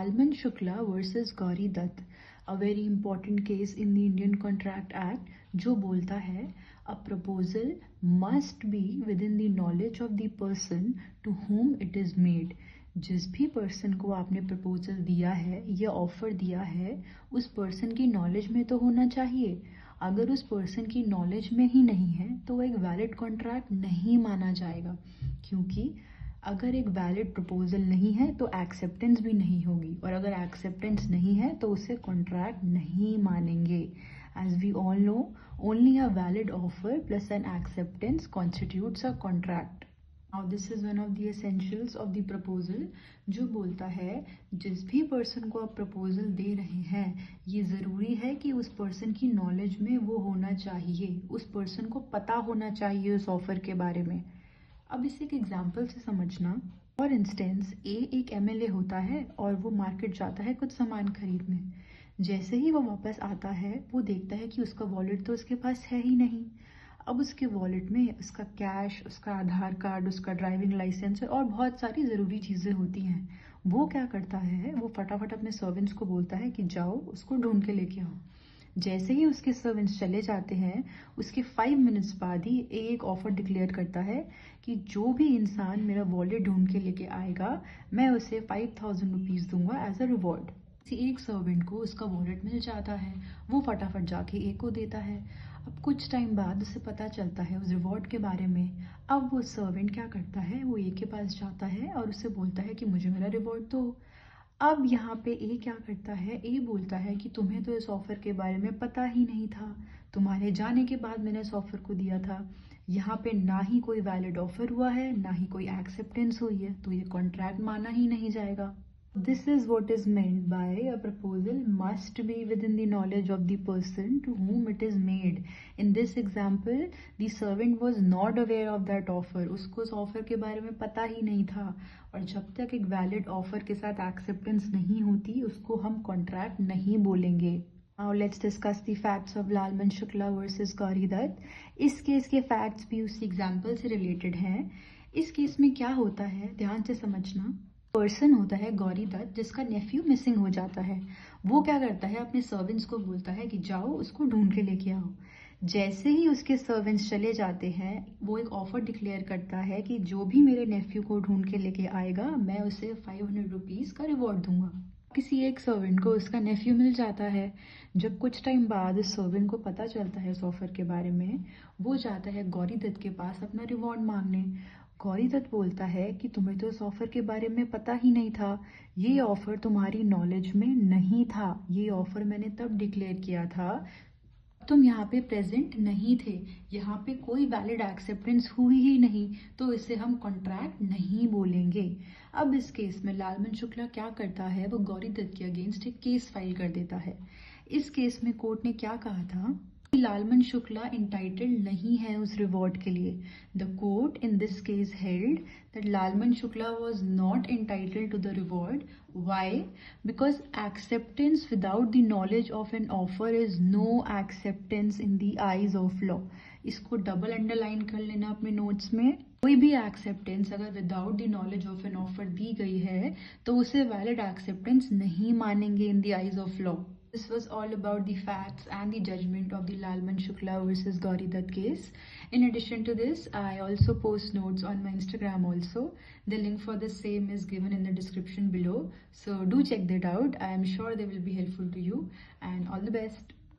Lalman Shukla versus Gauri Dutt, a very important case in the Indian Contract Act, जो बोलता है a proposal must be within the knowledge of the person to whom it is made. जिस भी person को आपने proposal दिया है या ऑफर दिया है, उस पर्सन की नॉलेज में तो होना चाहिए. अगर उस पर्सन की नॉलेज में ही नहीं है तो वो एक वैलिड कॉन्ट्रैक्ट नहीं माना जाएगा, क्योंकि अगर एक वैलिड प्रपोजल नहीं है तो एक्सेप्टेंस भी नहीं होगी, और अगर एक्सेप्टेंस नहीं है तो उसे कॉन्ट्रैक्ट नहीं मानेंगे. As we all know, only a valid offer plus an acceptance constitutes a contract. Now this is one of the essentials of the proposal, जो बोलता है जिस भी पर्सन को आप प्रपोजल दे रहे हैं, ये ज़रूरी है कि उस पर्सन की नॉलेज में वो होना चाहिए, उस पर्सन को पता होना चाहिए उस ऑफर के बारे में. अब इसे एक एग्जाम्पल से समझना. फॉर इंस्टेंस, एक एमएलए होता है और वो मार्केट जाता है कुछ सामान खरीदने. जैसे ही वो वापस आता है, वो देखता है कि उसका वॉलेट तो उसके पास है ही नहीं. अब उसके वॉलेट में उसका कैश, उसका आधार कार्ड, उसका ड्राइविंग लाइसेंस और बहुत सारी ज़रूरी चीज़ें होती हैं. वो क्या करता है, वो फटाफट अपने सर्वेंट्स को बोलता है कि जाओ उसको ढूंढ के लेके आओ. जैसे ही उसके सर्वेंट्स चले जाते हैं, उसके 5 मिनट्स बाद ही एक ऑफर डिक्लेयर करता है कि जो भी इंसान मेरा वॉलेट ढूंढ के लेके आएगा, मैं उसे 5000 रुपीज़ दूंगा एज अ रिवॉर्ड. किसी एक सर्वेंट को उसका वॉलेट मिल जाता है, वो फटाफट जाके ए को देता है. अब कुछ टाइम बाद उसे पता चलता है उस रिवॉर्ड के बारे में. अब वो सर्वेंट क्या करता है, वो ए के पास जाता है और उसे बोलता है कि मुझे मेरा रिवॉर्ड दो. अब यहाँ पे ए क्या करता है, ए बोलता है कि तुम्हें तो इस ऑफर के बारे में पता ही नहीं था, तुम्हारे जाने के बाद मैंने इस ऑफर को दिया था. यहाँ पे ना ही कोई वैलिड ऑफर हुआ है, ना ही कोई एक्सेप्टेंस हुई है, तो ये कॉन्ट्रैक्ट माना ही नहीं जाएगा. This is what is meant by a proposal must be within the knowledge of the person to whom it is made. In this example, the servant was not aware of that offer. उसको उस offer के बारे में पता ही नहीं था, और जब तक एक वैलिड ऑफर के साथ एक्सेप्टेंस नहीं होती, उसको हम कॉन्ट्रैक्ट नहीं बोलेंगे. Now let's discuss the facts of Lalman Shukla versus Gauri Dutt. इस केस के फैक्ट्स भी उसी एग्जाम्पल से रिलेटेड हैं. इस केस में क्या होता है, ध्यान से समझना. पर्सन होता है गौरी दत्त, जिसका नेफ्यू मिसिंग हो जाता है. वो क्या करता है, अपने सर्वेंट्स को बोलता है कि जाओ उसको ढूंढ के लेके आओ. जैसे ही उसके सर्वेंट्स चले जाते हैं, वो एक ऑफर डिक्लेयर करता है कि जो भी मेरे नेफ्यू को ढूंढ के लेके आएगा, मैं उसे 500 रुपीज़ का रिवॉर्ड दूंगा. किसी एक सर्वेंट को उसका नेफ्यू मिल जाता है. जब कुछ टाइम बाद उस सर्वेंट को पता चलता है इस ऑफर के बारे में, वो जाता है गौरी दत्त के पास अपना रिवॉर्ड मांगने. गौरी दत्त बोलता है कि तुम्हें तो इस ऑफर के बारे में पता ही नहीं था, ये ऑफर तुम्हारी नॉलेज में नहीं था, ये ऑफर मैंने तब डिक्लेयर किया था, तुम यहाँ पे प्रेजेंट नहीं थे, यहाँ पे कोई वैलिड एक्सेप्टेंस हुई ही नहीं, तो इसे हम कॉन्ट्रैक्ट नहीं बोलेंगे. अब इस केस में लालमन शुक्ला क्या करता है, वो गौरी दत्त के अगेंस्ट एक केस फाइल कर देता है. इस केस में कोर्ट ने क्या कहा था, लालमन शुक्ला इंटाइटल्ड नहीं है उस रिवॉर्ड के लिए. The court in this case held that Lalman Shukla was not entitled to the reward. Why? Because acceptance without the knowledge of an offer is no acceptance in the eyes of law. इसको double underline कर लेना अपने notes में. कोई भी acceptance अगर without the knowledge of an offer दी गई है, तो उसे वैलिड एक्सेप्टेंस नहीं मानेंगे in the eyes of law. This was all about the facts and the judgment of the Lalman Shukla versus Gauri Dutt case. In addition to this, I also post notes on my Instagram also. The link for the same is given in the description below. So do check that out. I am sure they will be helpful to you, and all the best.